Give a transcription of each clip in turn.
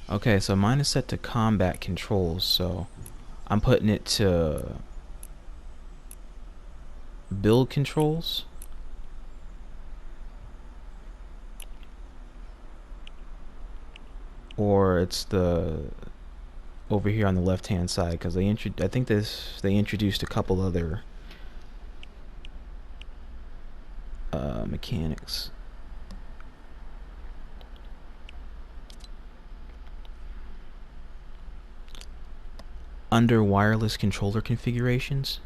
Okay, so mine is set to combat controls, so I'm putting it to build controls. Or it's the over here on the left hand side, because I think they introduced a couple other mechanics. Under wireless controller configurations.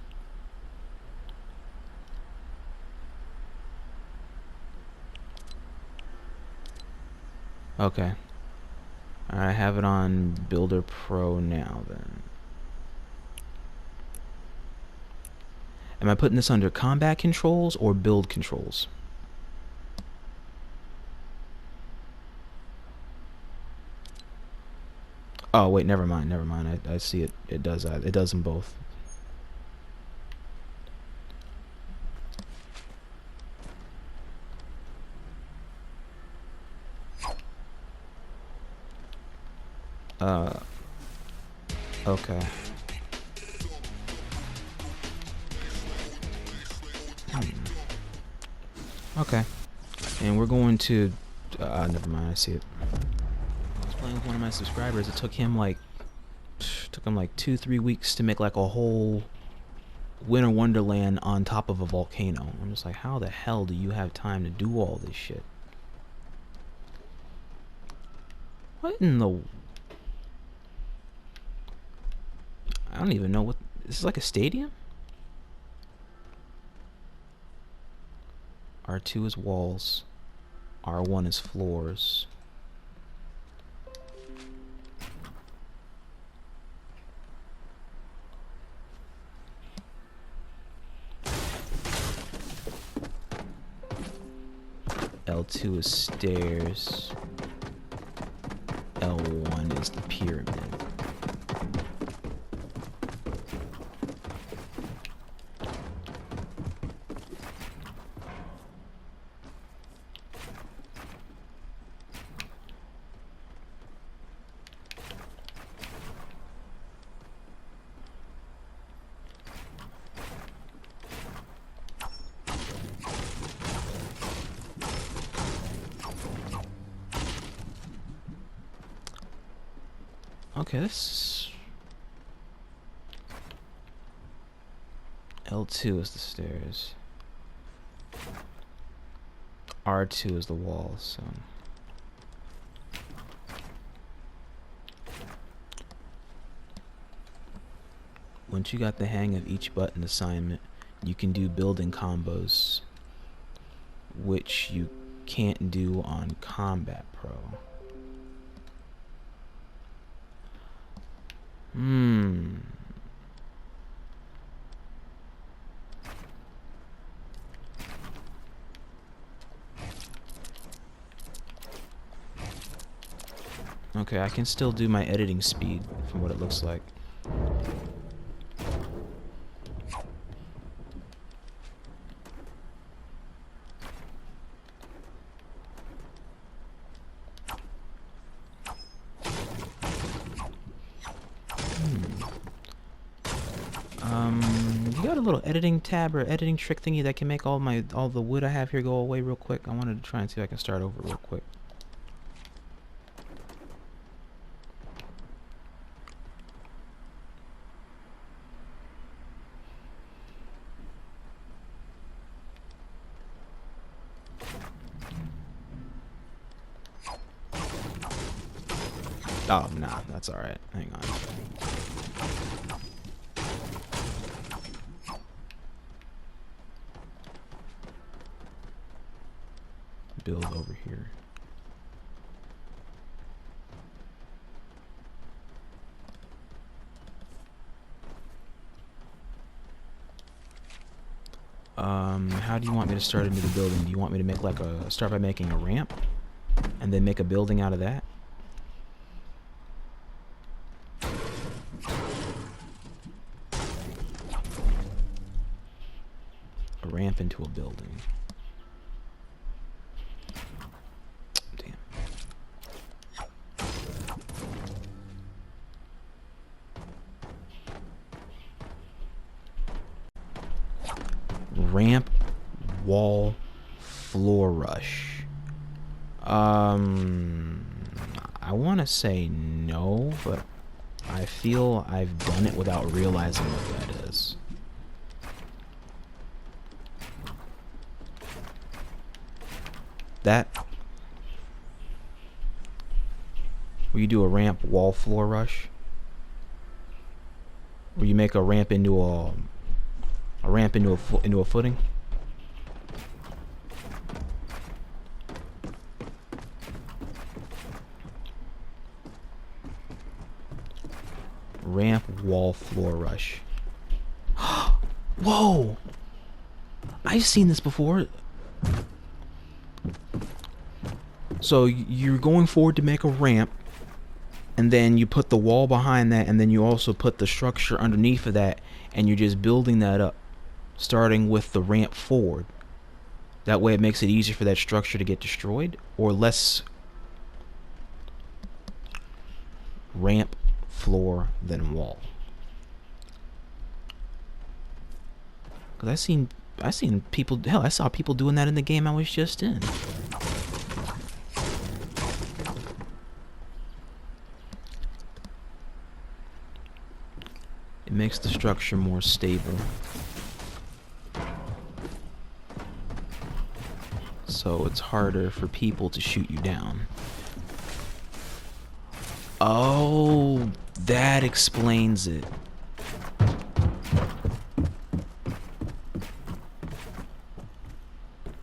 Okay. I have it on Builder Pro now then. Am I putting this under combat controls or build controls? Oh wait, never mind. I see it. It does them both. Okay. Okay. And we're going to never mind, I see it. I was playing with one of my subscribers. It took him like 2-3 weeks to make like a whole Winter Wonderland on top of a volcano. I'm just like, how the hell do you have time to do all this shit? What in the... I don't even know what... This is like a stadium? R2 is walls. R1 is floors. L2 is stairs. L1 is the pyramid. Okay, this... L2 is the stairs. R2 is the wall, so... Once you got the hang of each button assignment, you can do building combos, which you can't do on Combat Pro. Okay, I can still do my editing speed from what it looks like. You got a little editing tab or editing trick thingy that can make all the wood I have here go away real quick? I wanted to try and see if I can start over real quick. Oh, nah, that's alright. Hang on. Build over here. How do you want me to start into the building? Do you want me to make like start by making a ramp and then make a building out of that? A ramp into a building. Damn. Ramp, wall, floor rush. I want to say no, but I feel I've done it without realizing what that is. That, where you do a ramp, wall, floor rush, where you make a ramp into a footing. Ramp, wall, floor rush. Whoa! I've seen this before. So you're going forward to make a ramp, and then you put the wall behind that, and then you also put the structure underneath of that, and you're just building that up, starting with the ramp forward. That way it makes it easier for that structure to get destroyed, or less. Ramp, floor, then wall. Cause I seen people, hell, I saw people doing that in the game I was just in. It makes the structure more stable. So it's harder for people to shoot you down. Oh, that explains it.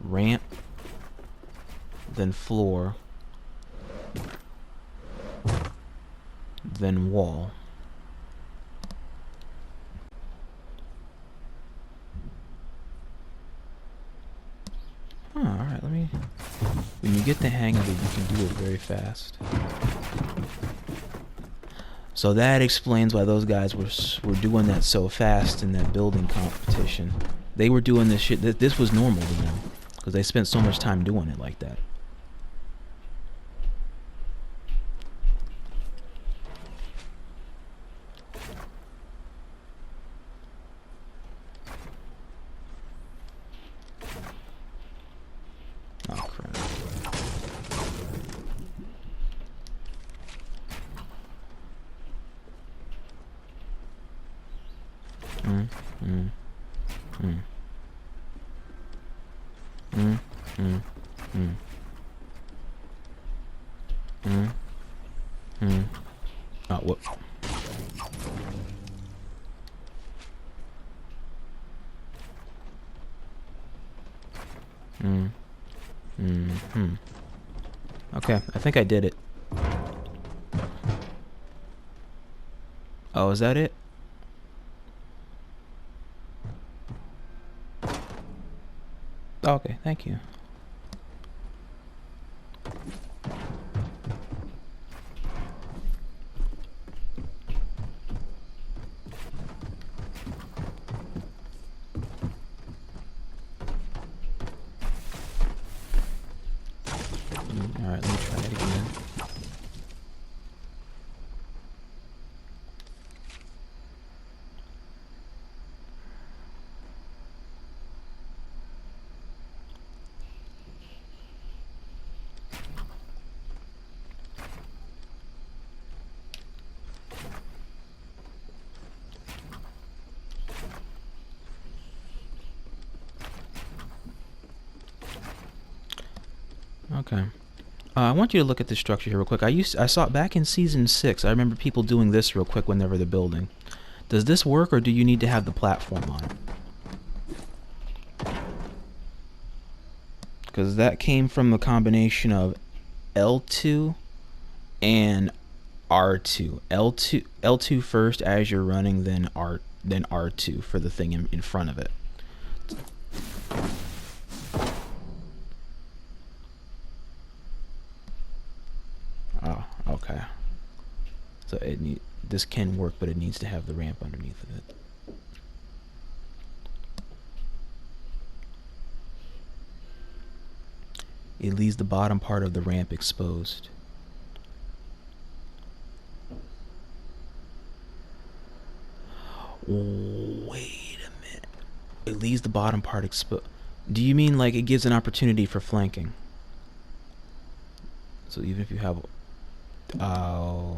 Ramp, then floor, then wall. Alright, let me... When you get the hang of it, you can do it very fast. So that explains why those guys were doing that so fast in that building competition. They were doing this shit, this was normal to them, because they spent so much time doing it like that. Oh, crap. Oh, whoop. Okay, I think I did it. Oh, is that it? Oh, okay, thank you. Alright, let me try it again. Okay. I want you to look at this structure here real quick. I saw it back in season 6. I remember people doing this real quick whenever they're building. Does this work, or do you need to have the platform on it? Because that came from a combination of L2 and R2. L2 first as you're running, then R2 for the thing in front of it. Oh, okay. So this can work, but it needs to have the ramp underneath of it. It leaves the bottom part of the ramp exposed. Wait a minute. It leaves the bottom part exposed. Do you mean like it gives an opportunity for flanking? So even if you have... Oh...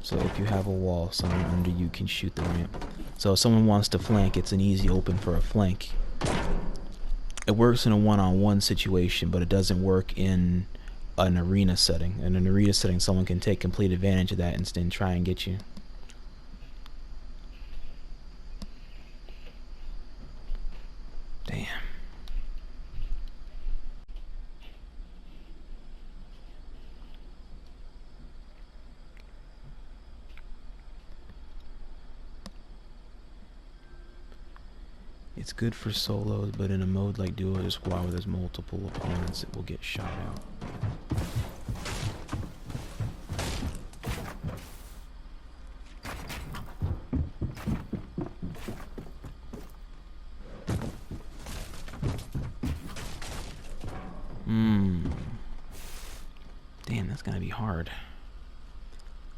So if you have a wall, someone under you can shoot the ramp. So if someone wants to flank, it's an easy open for a flank. It works in a one-on-one situation, but it doesn't work in an arena setting. In an arena setting, someone can take complete advantage of that and then try and get you. Damn. It's good for solos, but in a mode like duo or squad where there's multiple opponents, it will get shot out. Damn, that's gonna be hard.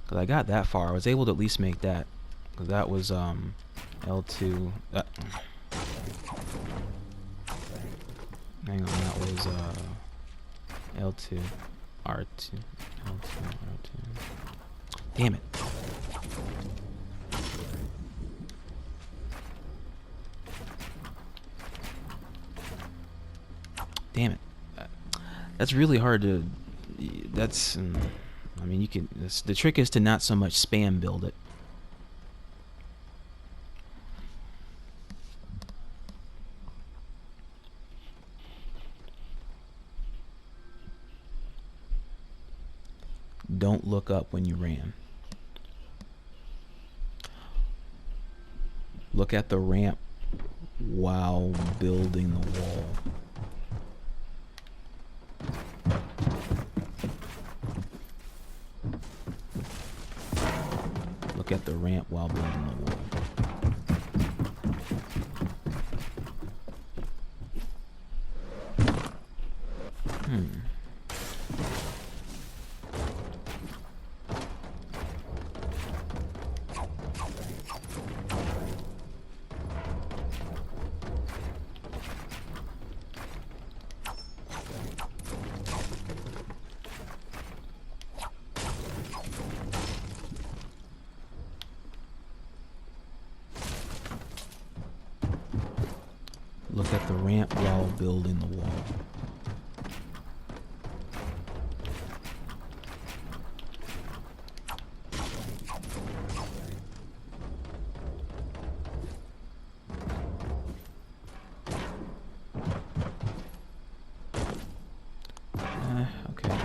Cause I got that far. I was able to at least make that. Cause that was L2. Hang on, that was L2, R2, L2, R2. Damn it. Damn it. That's really hard to... That's... I mean, you can... The trick is to not so much spam build it. Don't look up when you ran. Look at the ramp while building the wall. Look at the ramp while building the wall. Look at the ramp while building the wall. Okay.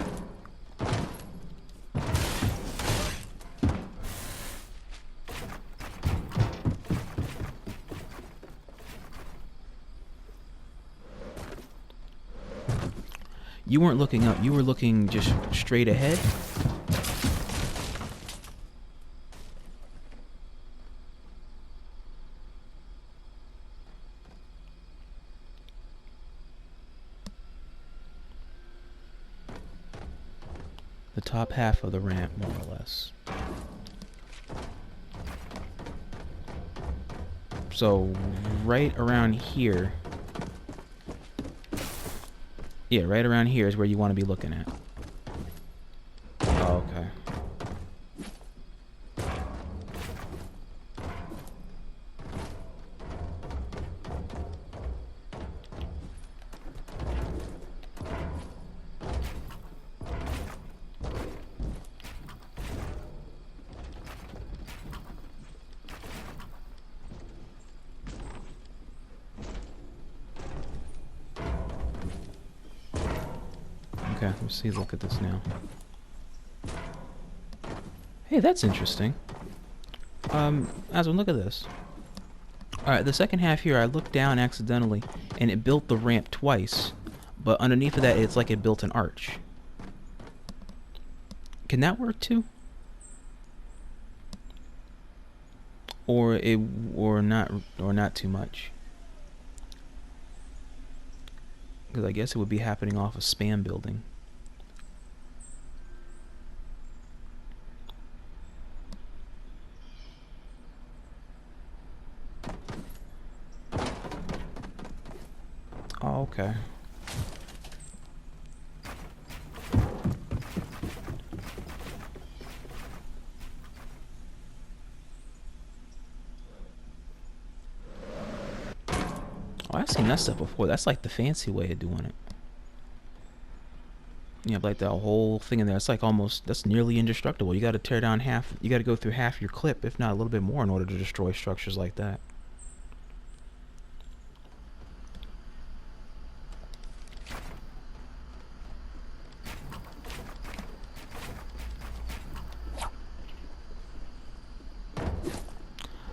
You weren't looking up, you were looking just straight ahead? The top half of the ramp, more or less. So, right around here... Yeah, right around here is where you want to be looking at. Oh, okay. Okay, let's see, look at this now. Hey, that's interesting. Aswin, look at this. Alright, the second half here, I looked down accidentally, and it built the ramp twice, but underneath of that, it's like it built an arch. Can that work too? Or not too much? Because I guess it would be happening off of spam building. Oh, okay. Oh, I've seen that stuff before. That's like the fancy way of doing it. You have like that whole thing in there. It's like almost, that's nearly indestructible. You got to tear down half, you got to go through half your clip, if not a little bit more, in order to destroy structures like that.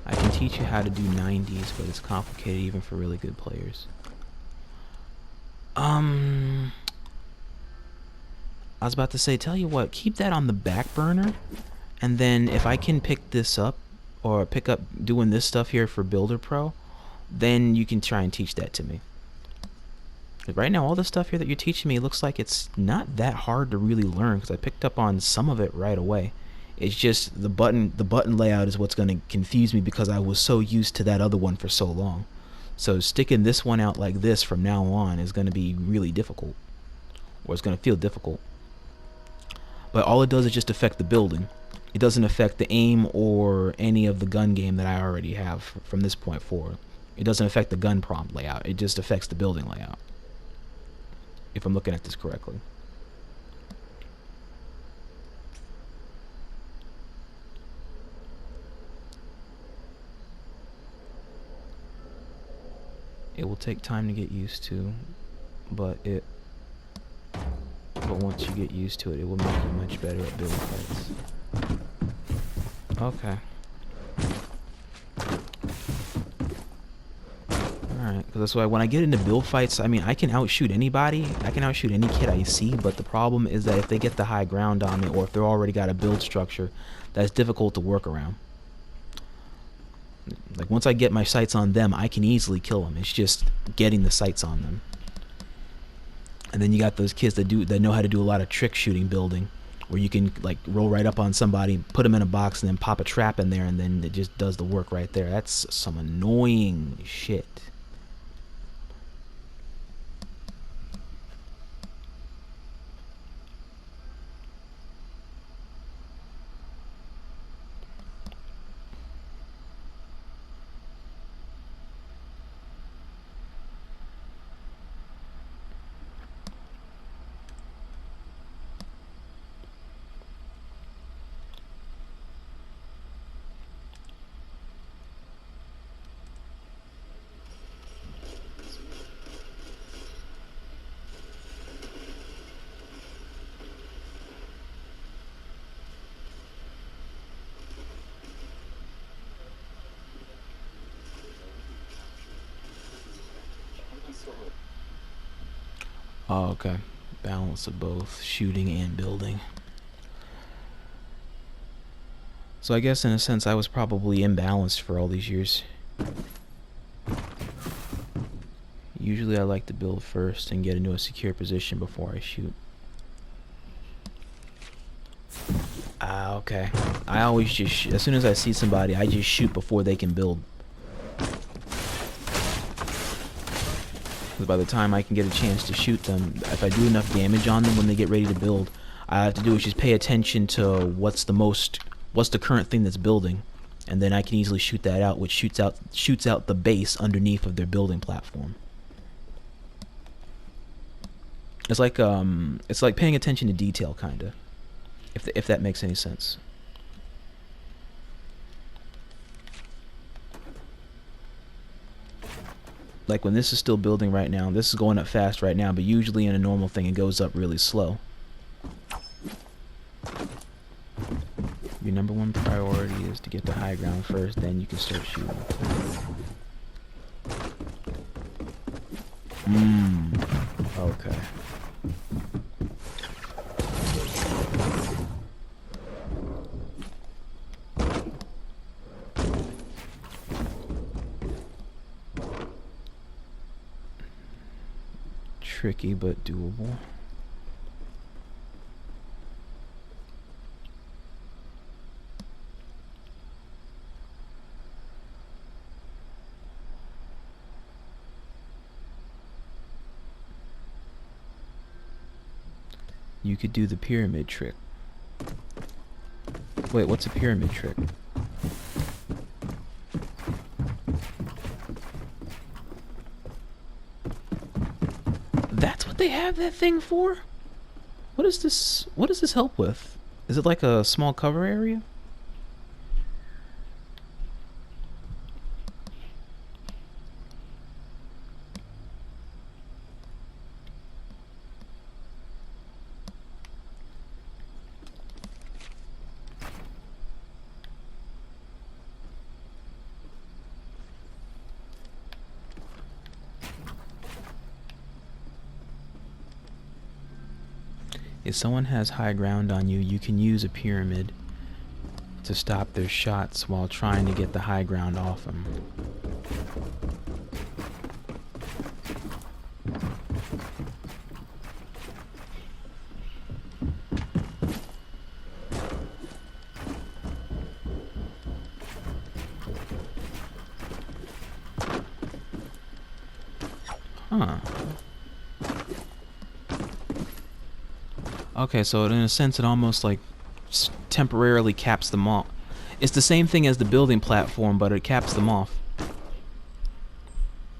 I can teach you how to do 90s, but it's complicated even for really good players. I was about to say, tell you what, keep that on the back burner, and then if I can pick this up, or pick up doing this stuff here for Builder Pro, then you can try and teach that to me. But right now, all the stuff here that you're teaching me looks like it's not that hard to really learn, because I picked up on some of it right away. It's just the button layout is what's going to confuse me, because I was so used to that other one for so long. So sticking this one out like this from now on is going to be really difficult, or it's going to feel difficult. But all it does is just affect the building. It doesn't affect the aim or any of the gun game that I already have from this point forward. It doesn't affect the gun prompt layout. It just affects the building layout, if I'm looking at this correctly. It will take time to get used to, but once you get used to it, it will make you much better at building fights. Okay. Alright, because that's why when I get into build fights, I mean, I can outshoot anybody. I can outshoot any kid I see, but the problem is that if they get the high ground on me, or if they're already got a build structure, that's difficult to work around. Like, once I get my sights on them, I can easily kill them. It's just getting the sights on them. And then you got those kids that know how to do a lot of trick shooting building, where you can like roll right up on somebody, put them in a box, and then pop a trap in there, and then it just does the work right there. That's some annoying shit. Oh, okay. Balance of both shooting and building. So I guess in a sense I was probably imbalanced for all these years. Usually I like to build first and get into a secure position before I shoot. Ah, okay. I always just as soon as I see somebody, I just shoot before they can build. By the time I can get a chance to shoot them, if I do enough damage on them when they get ready to build, all I have to do is just pay attention to what's the current thing that's building, and then I can easily shoot that out, which shoots out the base underneath of their building platform. It's like paying attention to detail, kinda, if that makes any sense. Like when this is still building right now, this is going up fast right now, but usually in a normal thing it goes up really slow. Your number one priority is to get the high ground first, then you can start shooting. Okay. Tricky but doable. you could do the pyramid trick. Wait, what's a pyramid trick? That's what they have that thing for? What is this? What does this help with? Is it like a small cover area? If someone has high ground on you, you can use a pyramid to stop their shots while trying to get the high ground off them. Huh. Okay, so in a sense it almost like temporarily caps them off. It's the same thing as the building platform, but it caps them off.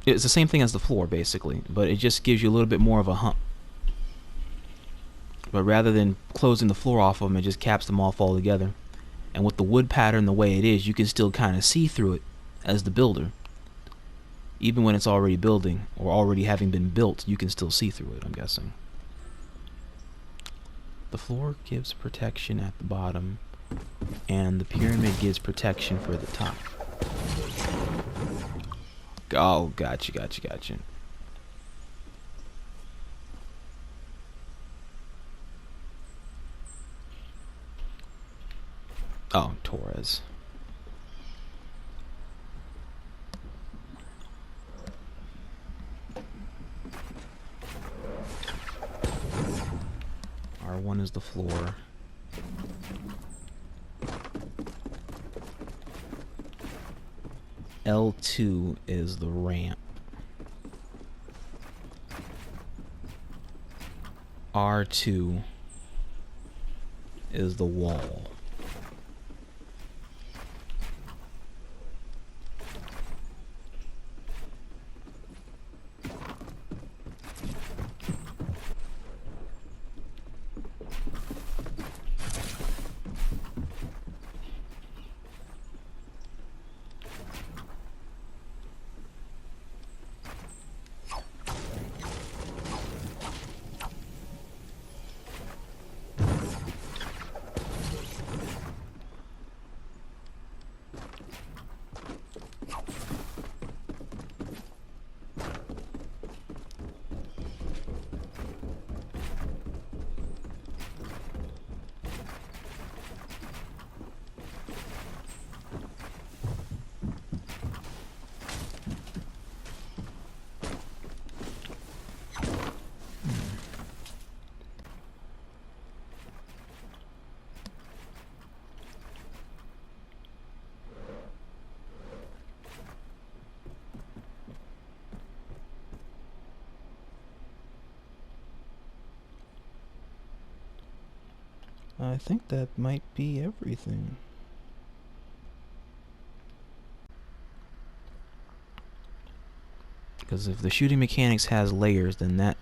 It's the same thing as the floor, basically, but it just gives you a little bit more of a hump. But rather than closing the floor off of them, it just caps them off altogether. And with the wood pattern the way it is, you can still kind of see through it as the builder. Even when it's already building, or already having been built, you can still see through it, I'm guessing. The floor gives protection at the bottom, and the pyramid gives protection for the top. Oh, gotcha. Oh, Torres. R1 is the floor. L2 is the ramp. R2 is the wall. I think that might be everything. Because if the shooting mechanics has layers, then that...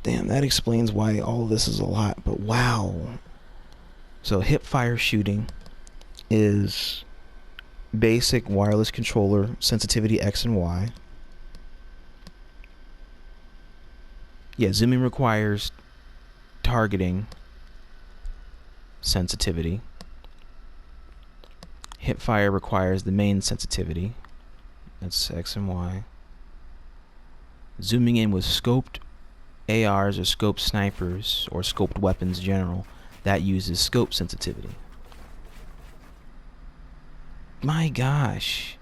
Damn, that explains why all of this is a lot, but wow. So hip fire shooting is basic wireless controller sensitivity X and Y. Yeah, zooming requires targeting sensitivity. Hip fire requires the main sensitivity. That's X and Y. Zooming in with scoped ARs or scoped snipers or scoped weapons in general, that uses scope sensitivity. My gosh.